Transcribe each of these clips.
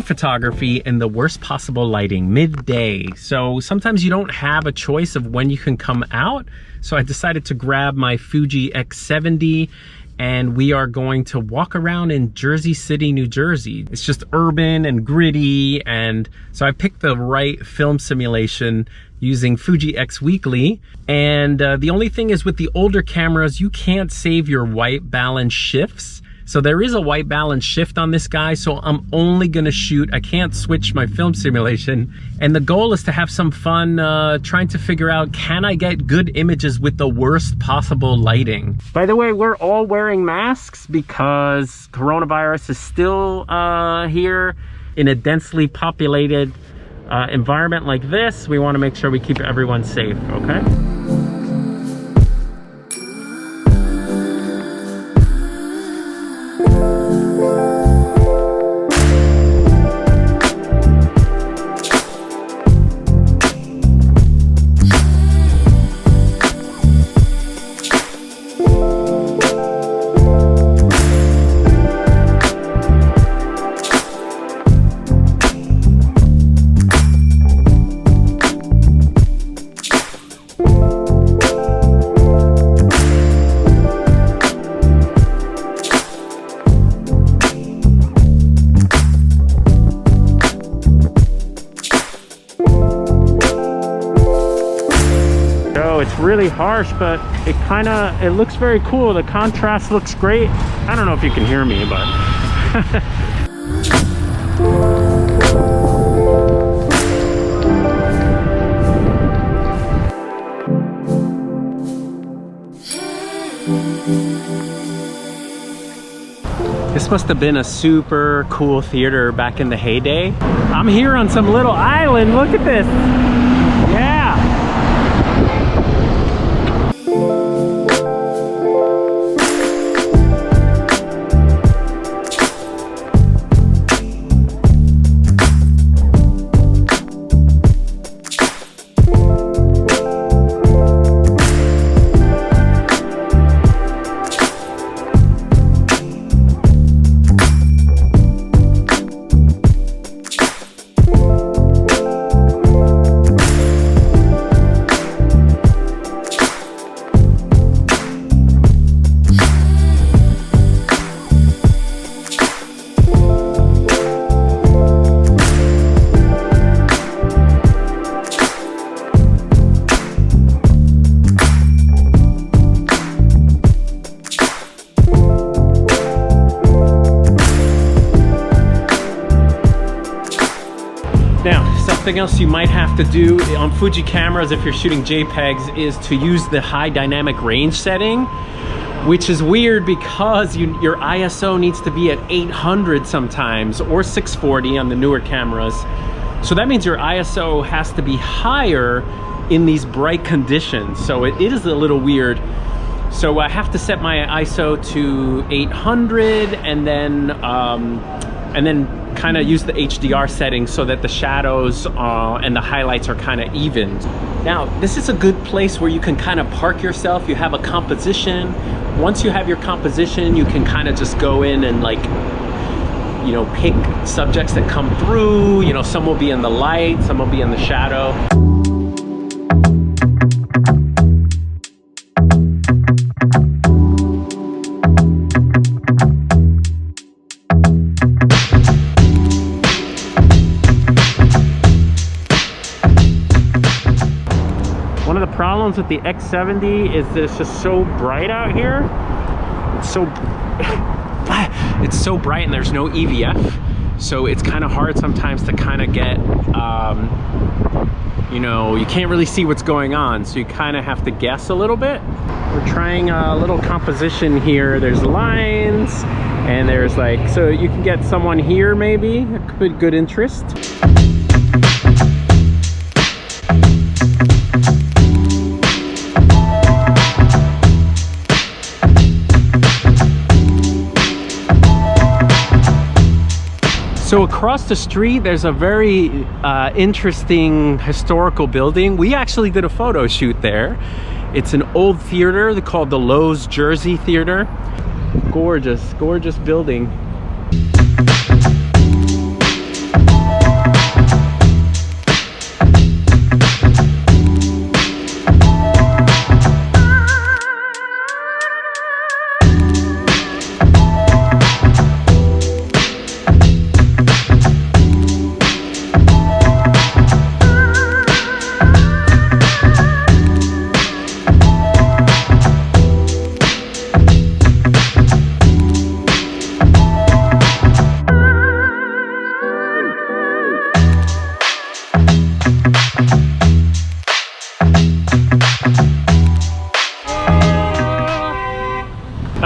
photography in the worst possible lighting, midday. So sometimes you don't have a choice of when you can come out. So I decided to grab my Fuji X70 and we are going to walk around in Jersey City, New Jersey. It's just urban and gritty, and so I picked the right film simulation using Fuji X Weekly. And the only thing is, with the older cameras, you can't save your white balance shifts. So there is a white balance shift on this guy, so I'm only gonna shoot, I can't switch my film simulation. And the goal is to have some fun trying to figure out, can I get good images with the worst possible lighting? By the way, we're all wearing masks because coronavirus is still here in a densely populated environment like this. We wanna make sure we keep everyone safe, okay? It's really harsh, but it looks very cool. The contrast looks great. I don't know if you can hear me, but this must have been a super cool theater back in the heyday. I'm here on some little island. Look at this. Yeah. Something else you might have to do on Fuji cameras if you're shooting JPEGs is to use the high dynamic range setting, which is weird because your ISO needs to be at 800 sometimes, or 640 on the newer cameras. So that means your ISO has to be higher in these bright conditions. So it is a little weird. So I have to set my ISO to 800 and then kind of use the HDR settings so that the shadows and the highlights are kind of even. Now, this is a good place where you can kind of park yourself. You have a composition. Once you have your composition, you can kind of just go in and, like, you know, pick subjects that come through. You know, some will be in the light, some will be in the shadow. Problems with the X70 is that it's just so bright out here. It's so bright and there's no EVF, so it's kind of hard sometimes to kind of get you know, you can't really see what's going on, so you kind of have to guess a little bit. We're trying a little composition here. There's lines and there's, like, so you can get someone here maybe, good interest. So across the street, there's a very interesting historical building. We actually did a photo shoot there. It's an old theater called the Lowe's Jersey Theater. Gorgeous, gorgeous building.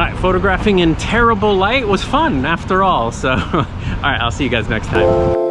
right, photographing in terrible light was fun after all. So, all right, I'll see you guys next time.